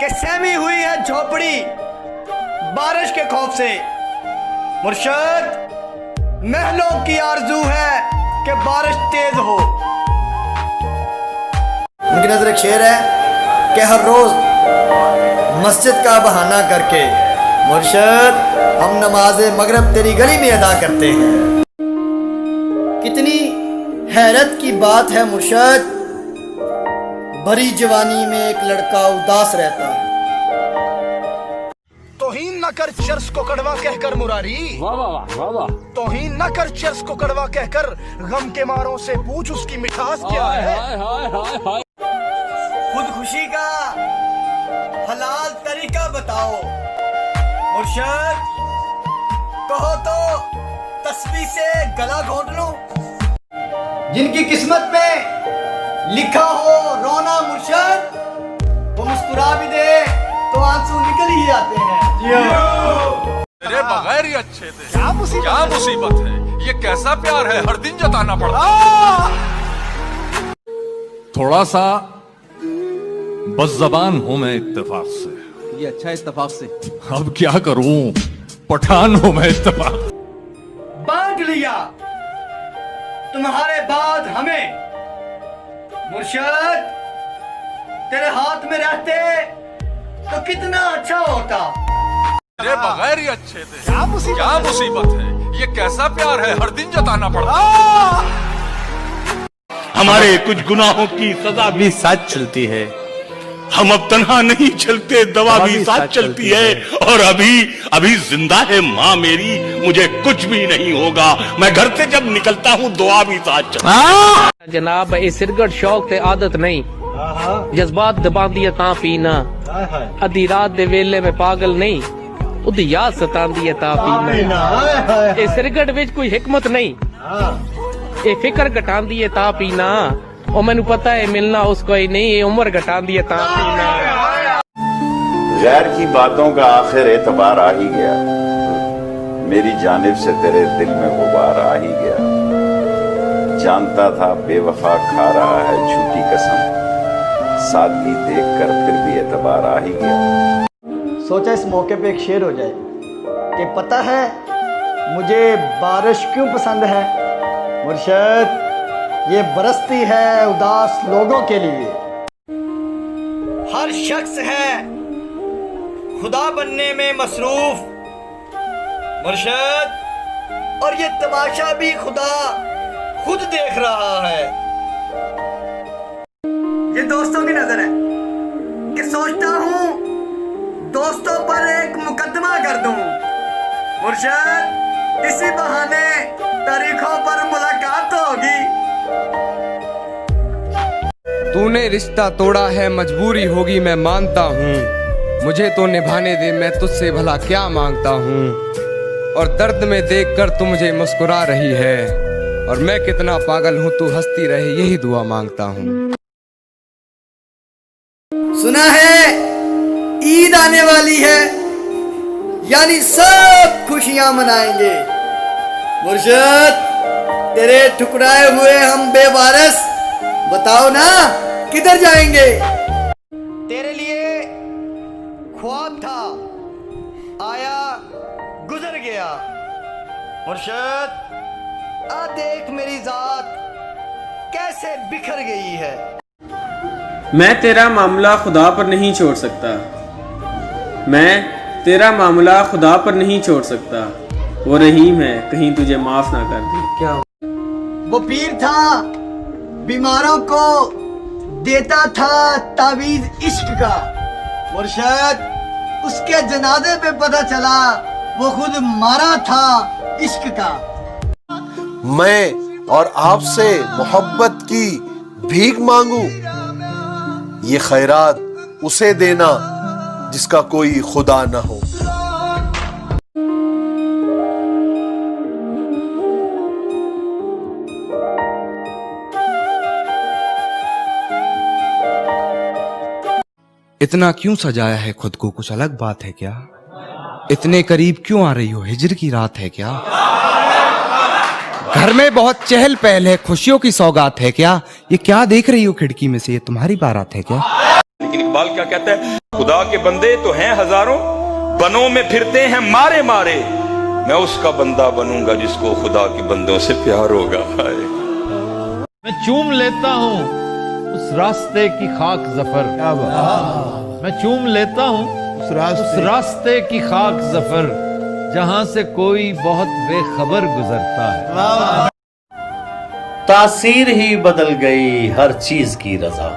कि सहमी हुई है झोपड़ी बारिश के खौफ से। मुर्शद महलों की आरजू है कि बारिश तेज हो। उनकी नजर एक शेर है कि हर रोज मस्जिद का बहाना करके मुर्शद हम नमाज मगरिब तेरी गली में अदा करते हैं। कितनी हैरत की बात है मुर्शद, भरी जवानी में एक लड़का उदास रहता है। तौहीन न कर चर्स को कड़वा कहकर मुरारी, वाह वाह वाह वाह। तौहीन न कर चर्स को कड़वा कहकर गम के मारों से पूछ उसकी मिठास क्या है। हाय हाय हाय हाय। खुदकुशी का हलाल तरीका बताओ मुर्शद, कहो तो तस्बीह से गला घोंट लूं। जिनकी किस्मत में लिखा हो रोना मुर्शद, वो मुस्कुरा भी दे तो आंसू निकल ही आते हैं। तेरे बगैर ही अच्छे थे। क्या मुसीबत है, ये कैसा प्यार है, हर दिन जताना पड़ता। थोड़ा सा बज़बान हूं मैं इत्तेफाक से। ये अच्छा इत्तेफाक से। अब क्या करूं, पठान हूं मैं इत्तेफाक। बांट लिया तुम्हारे बाद हमें मुर्शद, तेरे हाथ में रहते तो कितना अच्छा होता। तेरे बगैर ही अच्छे थे। क्या मुसीबत है, ये कैसा प्यार है, हर दिन जताना पड़ता। हमारे कुछ गुनाहों की सजा भी साथ चलती है। हम अब तन्हा नहीं चलते, दवा भी साथ चलती है। और अभी जिंदा है माँ मेरी, मुझे कुछ भी नहीं होगा। मैं घर से जब निकलता हूँ दुआ भी साथ चलती। जनाब ये सिरगट शौक ते आदत नहीं, जज्बात दबांदी है ता पीना। अधी रात दे वेले में पागल नहीं, उदी याद सतांदी है ता पीना। ये सिरगट विच कोई हिकमत नहीं, ये फिक्र घटांदी है ता पीना। और मैनू पता है मिलना उसको ही नहीं, ये उम्र घटांदी है ता पीना। गैर की बातों का आखिर एतबार आ ही गया, मेरी जानिब से तेरे दिल में गुबार आ ही गया। जानता था बेवफा खा रहा है झूठी कसम, सादगी देखकर फिर भी एतबार आ ही गया। सोचा इस मौके पे एक शेर हो जाए कि पता है मुझे बारिश क्यों पसंद है मुर्शद, ये बरसती है उदास लोगों के लिए। हर शख्स है खुदा बनने में मसरूफ मुर्शद, और ये तमाशा भी खुदा खुद देख रहा है। ये दोस्तों की नजर है कि सोचता हूँ दोस्तों पर एक मुकदमा कर दूं मुर्शद, इसी बहाने तारीखों पर मुलाकात तो होगी। तूने रिश्ता तोड़ा है मजबूरी होगी मैं मानता हूँ, मुझे तो निभाने दे मैं तुझसे भला क्या मांगता हूँ। और दर्द में देखकर तू मुझे मुस्कुरा रही है, और मैं कितना पागल हूँ तू हंसती रहे यही दुआ मांगता हूँ। सुना है ईद आने वाली है, यानी सब खुशियां मनाएंगे मुर्शद, तेरे ठुकराए हुए हम बेवारस, बताओ ना किधर जाएंगे। तेरे लिए ख्वाब था आया गुजर गया मुर्शद, आ देख मेरी जात कैसे बिखर गई है। मैं तेरा मामला खुदा पर नहीं छोड़ सकता, मैं तेरा मामला खुदा पर नहीं छोड़ सकता। वो रहीम है कहीं तुझे माफ ना कर दे। क्या वो पीर था बीमारों को देता था तावीज इश्क का मुर्शद, उसके जनाजे पे पता चला वो खुद मारा था इश्क का। मैं और आपसे मोहब्बत की भीख मांगू, ये खैरात उसे देना जिसका कोई खुदा न हो। इतना क्यों सजाया है खुद को, कुछ अलग बात है क्या? इतने करीब क्यों आ रही हो, हिजर की रात है क्या? घर में बहुत चहल पहल है, खुशियों की सौगात है क्या? ये क्या देख रही हो खिड़की में से, ये तुम्हारी बारात है क्या? लेकिन इकबाल क्या कहता है, खुदा के बंदे तो हैं हजारों, बनों में फिरते हैं मारे मारे। मैं उसका बंदा बनूंगा जिसको खुदा के बंदों से प्यार होगा। हाय मैं चूम लेता हूँ उस रास्ते की खाक जफर, मैं चूम लेता हूँ उस रास्ते की खाक जफर, जहां से कोई बहुत बेखबर गुजरता है। तासीर ही बदल गई हर चीज की रजा,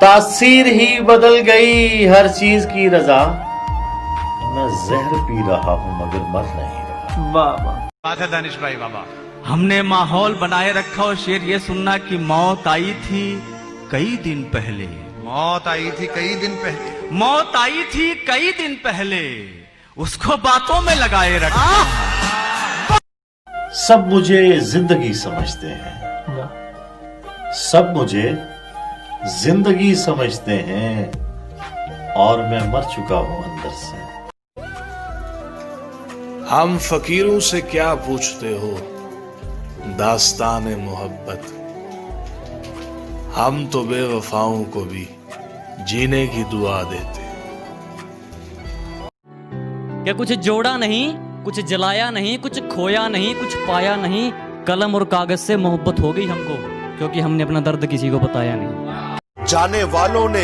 तासीर ही बदल गई हर चीज की रजा। मैं जहर पी रहा हूं मगर मर नहीं रहा। वाह बात है दानिश भाई, वाह। हमने माहौल बनाए रखा और शेर ये सुनना कि मौत आई थी कई दिन पहले, मौत आई थी कई दिन पहले, मौत आई थी कई दिन पहले, उसको बातों में लगाए रखा। सब मुझे जिंदगी समझते हैं, सब मुझे जिंदगी समझते हैं, और मैं मर चुका हूं अंदर से। हम फकीरों से क्या पूछते हो दास्तान मोहब्बत, हम तो बेवफाओं को भी जीने की दुआ देते। क्या कुछ जोड़ा नहीं, कुछ जलाया नहीं, कुछ खोया नहीं, कुछ पाया नहीं, कलम और कागज से मोहब्बत हो गई हमको, क्योंकि हमने अपना दर्द किसी को बताया नहीं। जाने वालों ने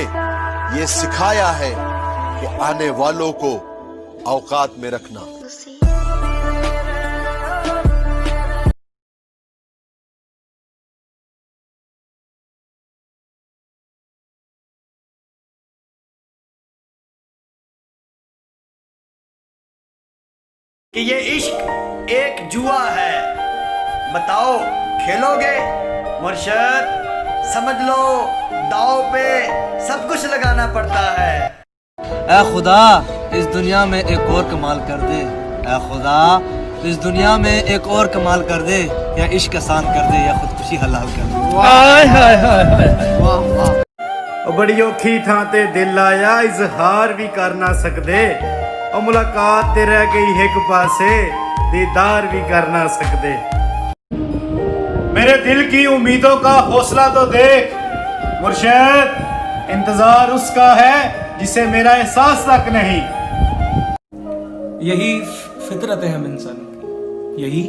ये सिखाया है कि आने वालों को औकात में रखना। कि ये इश्क एक जुआ है, बताओ खेलोगे? मुर्शद समझ लो, दाव पे सब कुछ लगाना पड़ता है। ऐ खुदा इस दुनिया में एक और कमाल कर दे, ऐ खुदा इस दुनिया में एक और कमाल कर दे, या इश्क आसान कर दे या खुदकुशी हलाल कर दे। हाय हाय हाय वाह। बड़ी औखी थां ते दिल आया, इजहार भी कर ना सकदे, और मुलाकात ते रह गई एक पासे, दीदार भी कर ना सकदे। मेरे दिल की उम्मीदों का हौसला तो देख मुर्शिद, इंतजार उसका है जिसे मेरा एहसास तक नहीं। यही फितरत है हम इंसानों की, यही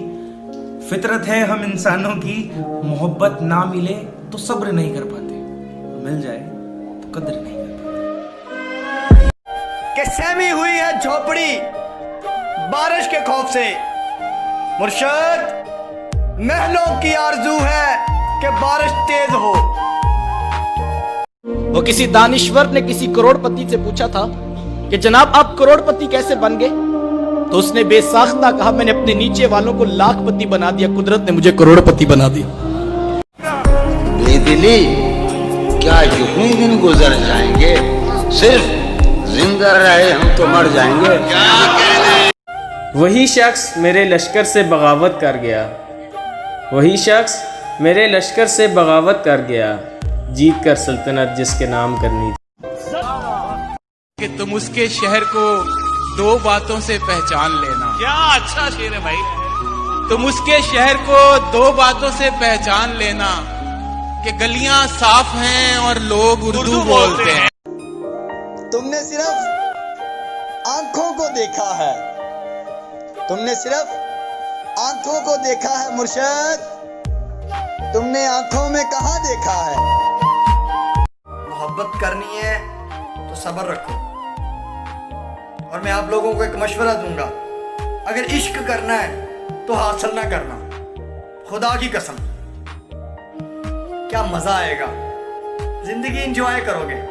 फितरत है हम इंसानों की। मोहब्बत ना मिले तो सब्र नहीं कर पाते, मिल जाए तो कदर नहीं कर पाते। कि सहमी हुई है झोपड़ी बारिश के खौफ से, मुर्शिद महलों की आरजू है कि बारिश तेज हो। वो किसी दानिश्वर ने किसी करोड़पति से पूछा था कि जनाब आप करोड़पति कैसे बन गए, तो उसने बेसाख्ता कहा मैंने अपने नीचे वालों को लाखपति बना दिया, कुदरत ने मुझे करोड़पति बना दिया। बेदिली क्या यूं ही दिन गुजर जाएंगे, सिर्फ जिंदा रहे हम तो मर जाएंगे। वही शख्स मेरे लश्कर से बगावत कर गया, वही शख्स मेरे लश्कर से बगावत कर गया, जीत कर सल्तनत जिसके नाम करनी थी। कि तुम उसके शहर को दो बातों से पहचान लेना। क्या अच्छा शेर है भाई। तुम उसके शहर को दो बातों से पहचान लेना, कि गलियां साफ हैं और लोग उर्दू बोलते हैं। तुमने सिर्फ आंखों को देखा है, तुमने सिर्फ आंखों को देखा है मुर्शिद, तुमने आंखों में कहां देखा है। मोहब्बत करनी है तो सब्र रखो, और मैं आप लोगों को एक मशवरा दूंगा, अगर इश्क करना है तो हासिल ना करना, खुदा की कसम क्या मजा आएगा, जिंदगी एंजॉय करोगे।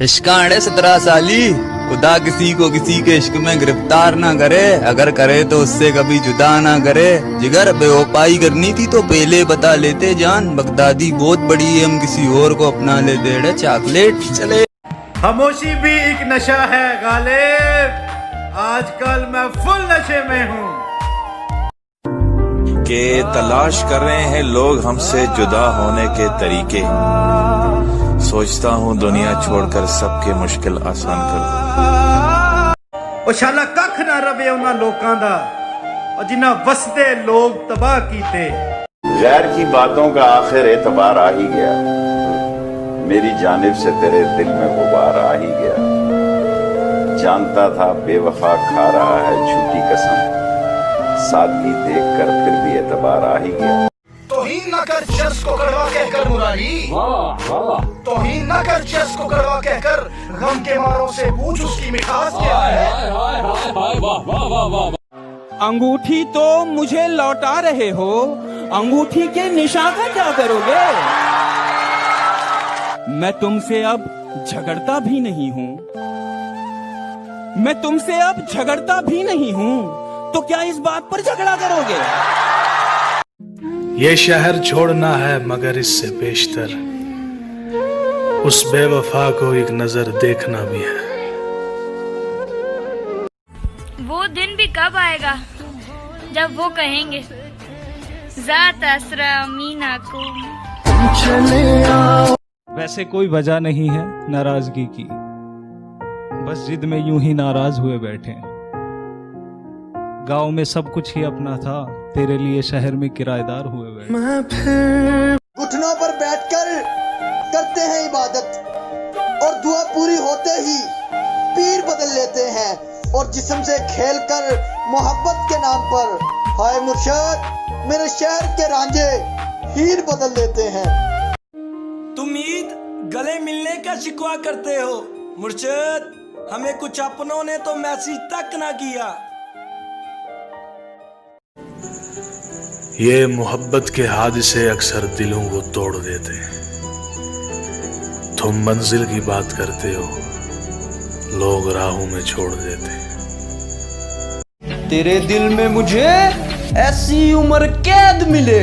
इश्कांडे 17 साली, खुदा किसी को किसी के इश्क में गिरफ्तार ना करे, अगर करे तो उससे कभी जुदा ना करे। जिगर बेवफाई करनी थी तो पहले बता लेते जान, बगदादी बहुत बड़ी है हम किसी और को अपना लेते। रे चॉकलेट चले। खामोशी भी एक नशा है गालिब, आजकल मैं फुल नशे में हूँ। के तलाश कर रहे हैं लोग हमसे जुदा होने के तरीके, सोचता हूँ दुनिया छोड़कर सबके मुश्किल आसान कर दूं। ओ शाला कख ना रवे उन्हां लोकां दा, और जिन्हां वसदे लोग तबाह कीते। गैर की बातों का आखिर एतबार आ ही गया। मेरी जानिब से तेरे दिल में गुबार आ ही गया। जानता था बेवफा खा रहा है झूठी कसम, सादगी देखकर फिर भी एतबार आ ही गया। तौहीन न कर चर्च को कड़वा कहकर मुरारी, तौहीन न कर चर्च को कड़वा कहकर गम के मारों से पूछ उसकी मिठास क्या है। अंगूठी तो मुझे लौटा रहे हो, अंगूठी के निशान का क्या करोगे? मैं तुमसे अब झगड़ता भी नहीं हूँ, मैं तुमसे अब झगड़ता भी नहीं हूँ, तो क्या इस बात पर झगड़ा करोगे? ये शहर छोड़ना है मगर इससे बेशतर उस बेवफा को एक नजर देखना भी है। वो दिन भी कब आएगा जब वो कहेंगे ज़ात असरा मीना को। वैसे कोई वजह नहीं है नाराजगी की, बस जिद में यूं ही नाराज हुए बैठे। गांव में सब कुछ ही अपना था, तेरे लिए शहर में किराएदार हुए बैठे। घुटनों पर बैठकर करते हैं इबादत और दुआ पूरी होते ही पीर बदल लेते हैं, और जिस्म से खेलकर मोहब्बत के नाम पर हाय मुर्शद मेरे शहर के रांझे हीर बदल देते हैं। तुम ईद गले मिलने का शिकवा करते हो मुर्शद, हमें कुछ अपनों ने तो मैसेज तक ना किया। ये मोहब्बत के हादसे अक्सर दिलों को तोड़ देते हैं। तुम मंजिल की बात करते हो, लोग राहों में छोड़ देते हैं। तेरे दिल में मुझे ऐसी उम्र कैद मिले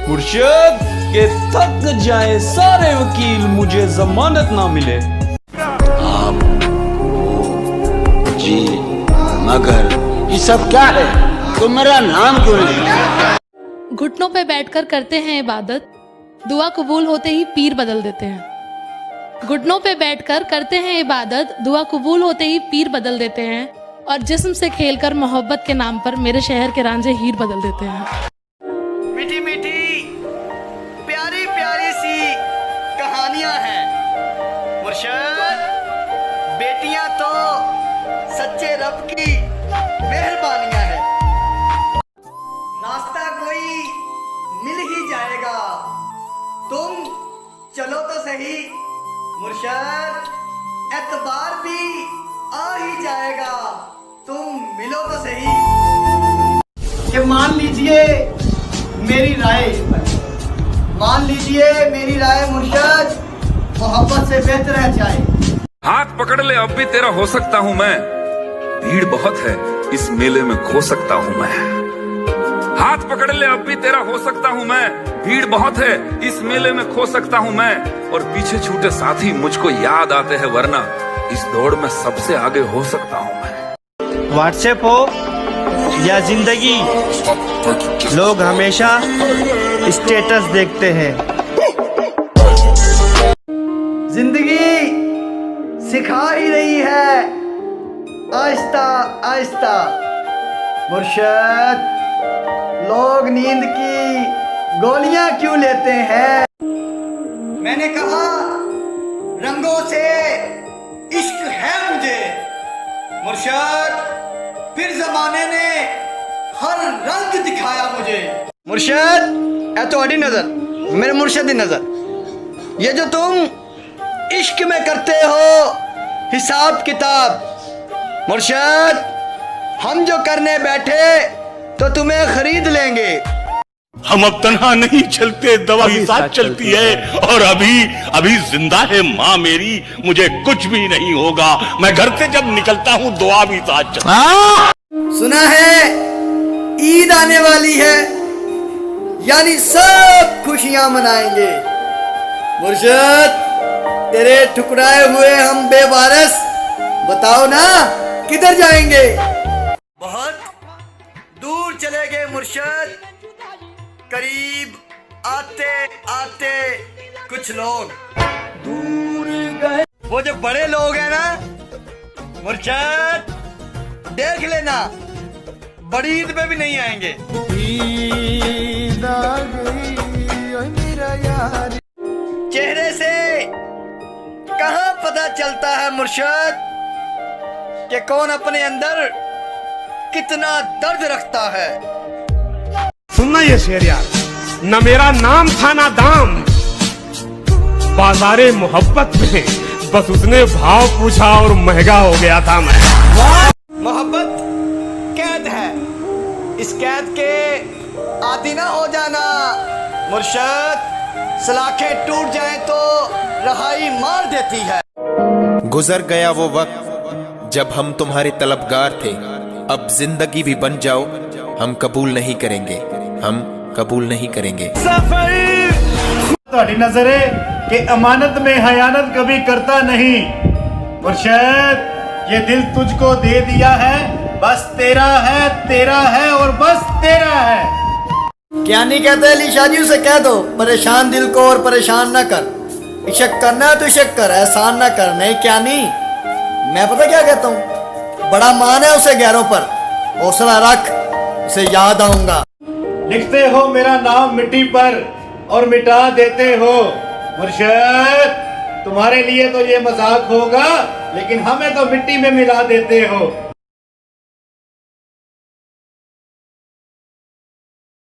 मुर्शद के थक जाए सारे वकील, मुझे जमानत ना मिले। आप जी मगर ये सब क्या है? तो मेरा नाम क्यों नहीं? घुटनों पे बैठकर करते हैं इबादत, दुआ कबूल होते ही पीर बदल देते हैं। घुटनों पे बैठकर करते हैं इबादत, दुआ कबूल होते ही पीर बदल देते हैं, और जिस्म से खेलकर मोहब्बत के नाम पर मेरे शहर के रांझे हीर बदल देते हैं। मीठी मीठी प्यारी प्यारी सी कहानियां हैं मुर्शद, बेटियां तो सच्चे रब की मेहरबानियां हैं। रास्ता कोई मिल ही जाएगा, तुम चलो तो सही मुर्शद, एतबार भी आ ही जाएगा, तुम मिलो तो सही। कि मान लीजिए मेरी राय, मान लीजिए मेरी राय मुर्शद, मोहब्बत से बेहतर है चाहे। हाथ पकड़ ले अब भी तेरा हो सकता हूँ मैं, भीड़ बहुत है इस मेले में खो सकता हूँ मैं। हाथ पकड़ ले अब भी तेरा हो सकता हूँ मैं, भीड़ बहुत है इस मेले में खो सकता हूँ मैं, और पीछे छूटे साथी मुझको याद आते हैं, वरना इस दौड़ में सबसे आगे हो सकता हूँ मैं। व्हाट्सएप हो या जिंदगी, लोग हमेशा स्टेटस देखते हैं। जिंदगी सिखा ही रही है आहिस्ता आहिस्ता मुर्शद, लोग नींद की गोलियां क्यों लेते हैं। मैंने कहा रंगों से इश्क है मुझे मुर्शद, फिर जमाने ने हर रंग दिखाया मुझे। मुर्शद ए तुम्हारी नजर मेरे मुर्शद की नजर, ये जो तुम इश्क में करते हो हिसाब किताब मुर्शद, हम जो करने बैठे तो तुम्हें खरीद लेंगे। हम अब तन्हा नहीं चलते, दवा भी साथ चलती है, और अभी जिंदा है माँ मेरी, मुझे कुछ भी नहीं होगा। मैं घर से जब निकलता हूँ दुआ भी साथ चलती है। सुना है ईद आने वाली है, यानी सब खुशियां मनाएंगे मुर्शद, तेरे ठुकराए हुए हम बेवारस, बताओ ना किधर जाएंगे। बहुत दूर चले गए मुर्शद, करीब आते आते कुछ लोग दूर गए। वो जो बड़े लोग हैं ना मुर्शद, देख लेना बड़ी ईद पे भी नहीं आएंगे। ईद आ गई मेरा यार, चेहरे से चलता है मुर्शिद कि कौन अपने अंदर कितना दर्द रखता है। सुनना ये शेर यार, न मेरा नाम था ना दाम, बाजारे मोहब्बत में बस उसने भाव पूछा और महंगा हो गया था मैं। मोहब्बत कैद है, इस कैद के आदि ना हो जाना मुर्शिद। सलाखें टूट जाएं तो रहाई मार देती है। गुजर गया वो वक्त जब हम तुम्हारे तलबगार थे, अब जिंदगी भी बन जाओ हम कबूल नहीं करेंगे, हम कबूल नहीं करेंगे। ਤੁਹਾਡੀ नजर है कि अमानत में हयानत कभी करता नहीं मुर्शिद। ये दिल तुझको दे दिया है, बस तेरा है और बस तेरा है। क्या नहीं कहते अली शाजी, उसे कह दो परेशान दिल को और परेशान ना कर। इशक करना है तो इशक कर, एहसान ना कर। नहीं क्या नहीं, मैं पता क्या कहता हूँ, बड़ा मान है उसे गैरों पर, हौसला रख, उसे याद आऊंगा। लिखते हो मेरा नाम मिट्टी पर और मिटा देते हो मुर्शिद। तुम्हारे लिए तो ये मजाक होगा, लेकिन हमें तो मिट्टी में मिला देते हो।